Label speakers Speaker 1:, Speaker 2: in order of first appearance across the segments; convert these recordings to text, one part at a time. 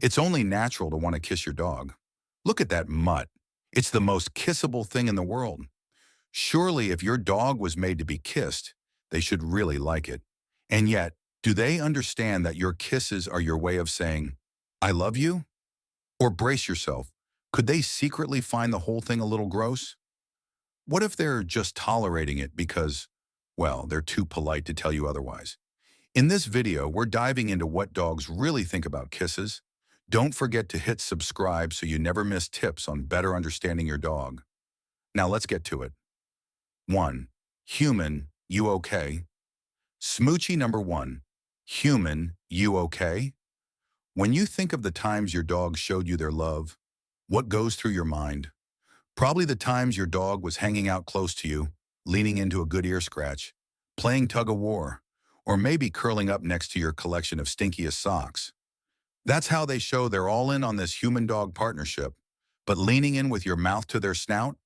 Speaker 1: It's only natural to want to kiss your dog. Look at that mutt. It's the most kissable thing in the world. Surely if your dog was made to be kissed, they should really like it. And yet, do they understand that your kisses are your way of saying, I love you? Or brace yourself. Could they secretly find the whole thing a little gross? What if they're just tolerating it because, well, they're too polite to tell you otherwise? In this video, we're diving into what dogs really think about kisses. Don't forget to hit subscribe so you never miss tips on better understanding your dog. Now let's get to it. 1. Human, you okay? Smoochie number 1. Human, you okay? When you think of the times your dog showed you their love, what goes through your mind? Probably the times your dog was hanging out close to you, leaning into a good ear scratch, playing tug-of-war, or maybe curling up next to your collection of stinkiest socks. That's how they show they're all in on this human-dog partnership. But leaning in with your mouth to their snout?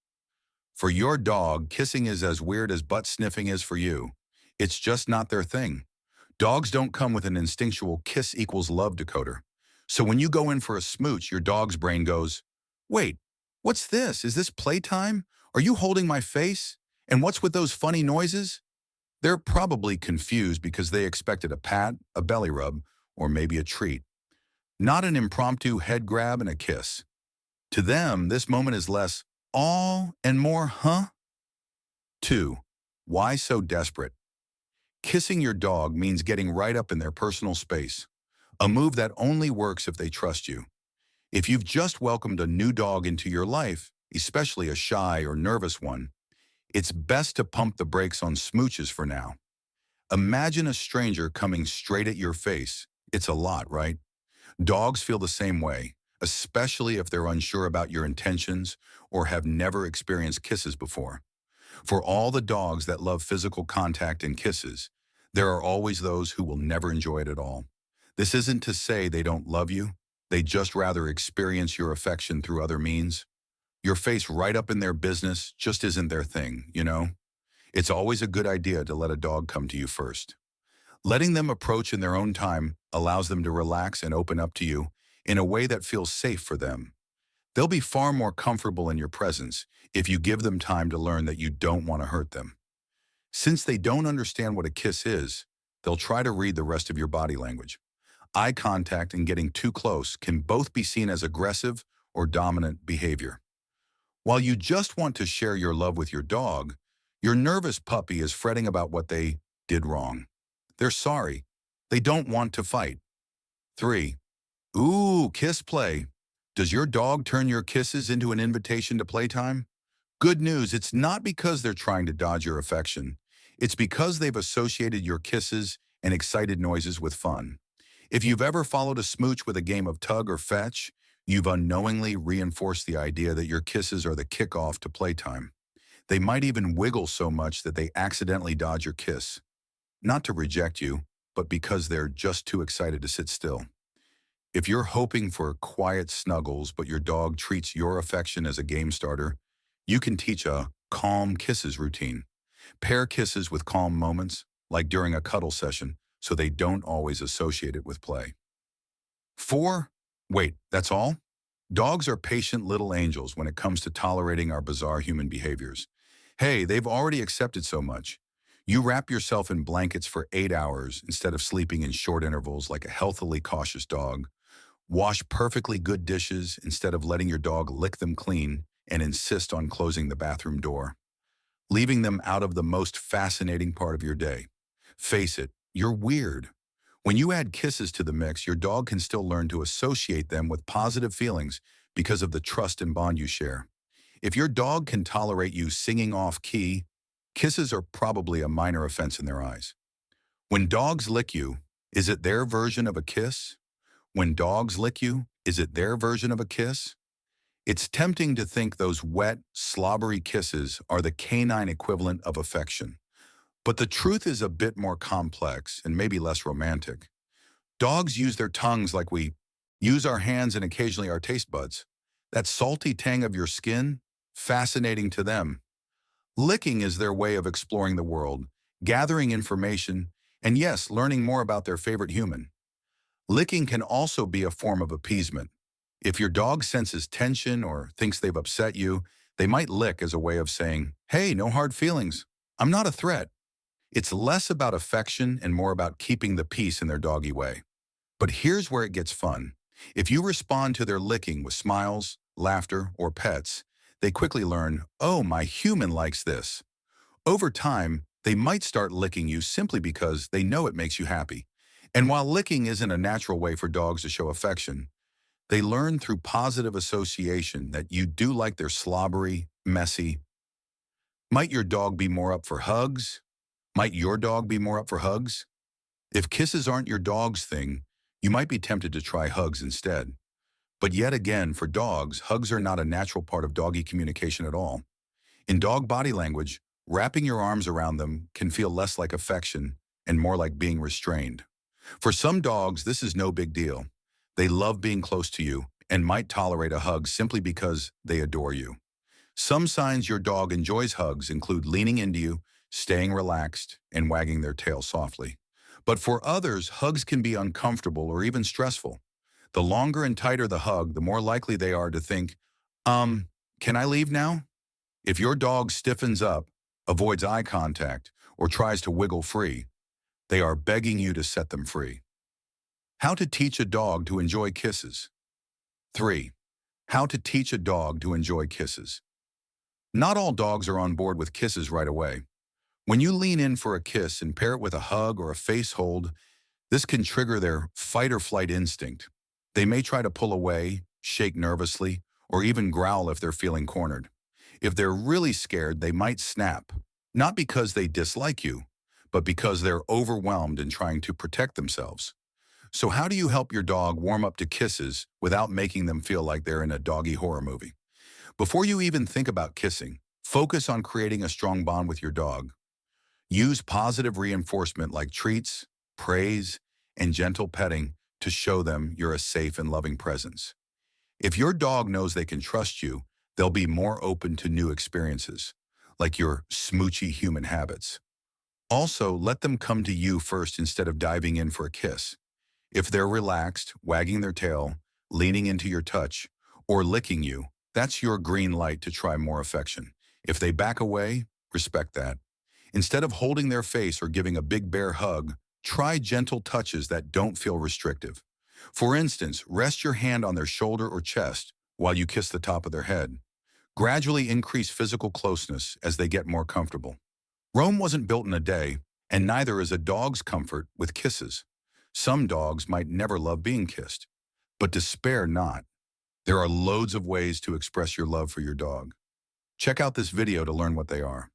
Speaker 1: For your dog, kissing is as weird as butt sniffing is for you. It's just not their thing. Dogs don't come with an instinctual kiss equals love decoder. So when you go in for a smooch, your dog's brain goes, wait, what's this? Is this playtime? Are you holding my face? And what's with those funny noises? They're probably confused because they expected a pat, a belly rub, or maybe a treat. Not an impromptu head grab and a kiss. To them, this moment is less aw and more huh? 2. Why so desperate? Kissing your dog means getting right up in their personal space, a move that only works if they trust you. If you've just welcomed a new dog into your life, especially a shy or nervous one, it's best to pump the brakes on smooches for now. Imagine a stranger coming straight at your face. It's a lot, right? Dogs feel the same way, especially if they're unsure about your intentions or have never experienced kisses before. For all the dogs that love physical contact and kisses, there are always those who will never enjoy it at all. This isn't to say they don't love you. They just rather experience your affection through other means. Your face right up in their business just isn't their thing, you know? It's always a good idea to let a dog come to you first. Letting them approach in their own time allows them to relax and open up to you in a way that feels safe for them. They'll be far more comfortable in your presence if you give them time to learn that you don't want to hurt them. Since they don't understand what a kiss is, they'll try to read the rest of your body language. Eye contact and getting too close can both be seen as aggressive or dominant behavior. While you just want to share your love with your dog, your nervous puppy is fretting about what they did wrong. They're sorry. They don't want to fight. 3. Ooh, kiss play. Does your dog turn your kisses into an invitation to playtime? Good news, it's not because they're trying to dodge your affection. It's because they've associated your kisses and excited noises with fun. If you've ever followed a smooch with a game of tug or fetch, you've unknowingly reinforced the idea that your kisses are the kickoff to playtime. They might even wiggle so much that they accidentally dodge your kiss. Not to reject you, but because they're just too excited to sit still. If you're hoping for quiet snuggles but your dog treats your affection as a game starter, you can teach a calm kisses routine. Pair kisses with calm moments, like during a cuddle session, so they don't always associate it with play. 4. Wait, that's all? Dogs are patient little angels when it comes to tolerating our bizarre human behaviors. Hey, they've already accepted so much. You wrap yourself in blankets for 8 hours instead of sleeping in short intervals like a healthily cautious dog. Wash perfectly good dishes instead of letting your dog lick them clean and insist on closing the bathroom door. Leaving them out of the most fascinating part of your day. Face it, you're weird. When you add kisses to the mix, your dog can still learn to associate them with positive feelings because of the trust and bond you share. If your dog can tolerate you singing off key, kisses are probably a minor offense in their eyes. When dogs lick you, is it their version of a kiss? When dogs lick you, is it their version of a kiss? It's tempting to think those wet, slobbery kisses are the canine equivalent of affection. But the truth is a bit more complex and maybe less romantic. Dogs use their tongues like we use our hands and occasionally our taste buds. That salty tang of your skin, fascinating to them. Licking is their way of exploring the world, gathering information, and yes, learning more about their favorite human. Licking can also be a form of appeasement. If your dog senses tension or thinks they've upset you, they might lick as a way of saying, "Hey, no hard feelings. I'm not a threat." It's less about affection and more about keeping the peace in their doggy way. But here's where it gets fun. If you respond to their licking with smiles, laughter, or pets, they quickly learn, "Oh, my human likes this." Over time, they might start licking you simply because they know it makes you happy. And while licking isn't a natural way for dogs to show affection, they learn through positive association that you do like their slobbery, messy. Might your dog be more up for hugs? Might your dog be more up for hugs? If kisses aren't your dog's thing, you might be tempted to try hugs instead. But yet again, for dogs, hugs are not a natural part of doggy communication at all. In dog body language, wrapping your arms around them can feel less like affection and more like being restrained. For some dogs, this is no big deal. They love being close to you and might tolerate a hug simply because they adore you. Some signs your dog enjoys hugs include leaning into you, staying relaxed, and wagging their tail softly. But for others, hugs can be uncomfortable or even stressful. The longer and tighter the hug, the more likely they are to think, can I leave now? If your dog stiffens up, avoids eye contact, or tries to wiggle free, they are begging you to set them free. How to teach a dog to enjoy kisses. 3. How to teach a dog to enjoy kisses. Not all dogs are on board with kisses right away. When you lean in for a kiss and pair it with a hug or a face hold, this can trigger their fight or flight instinct. They may try to pull away, shake nervously, or even growl if they're feeling cornered. If they're really scared, they might snap, not because they dislike you, but because they're overwhelmed and trying to protect themselves. So how do you help your dog warm up to kisses without making them feel like they're in a doggy horror movie? Before you even think about kissing, focus on creating a strong bond with your dog. Use positive reinforcement like treats, praise, and gentle petting to show them you're a safe and loving presence. If your dog knows they can trust you, they'll be more open to new experiences, like your smoochy human habits. Also, let them come to you first instead of diving in for a kiss. If they're relaxed, wagging their tail, leaning into your touch, or licking you, that's your green light to try more affection. If they back away, respect that. Instead of holding their face or giving a big bear hug, try gentle touches that don't feel restrictive. For instance, rest your hand on their shoulder or chest while you kiss the top of their head. Gradually increase physical closeness as they get more comfortable. Rome wasn't built in a day, and neither is a dog's comfort with kisses. Some dogs might never love being kissed, but despair not. There are loads of ways to express your love for your dog. Check out this video to learn what they are.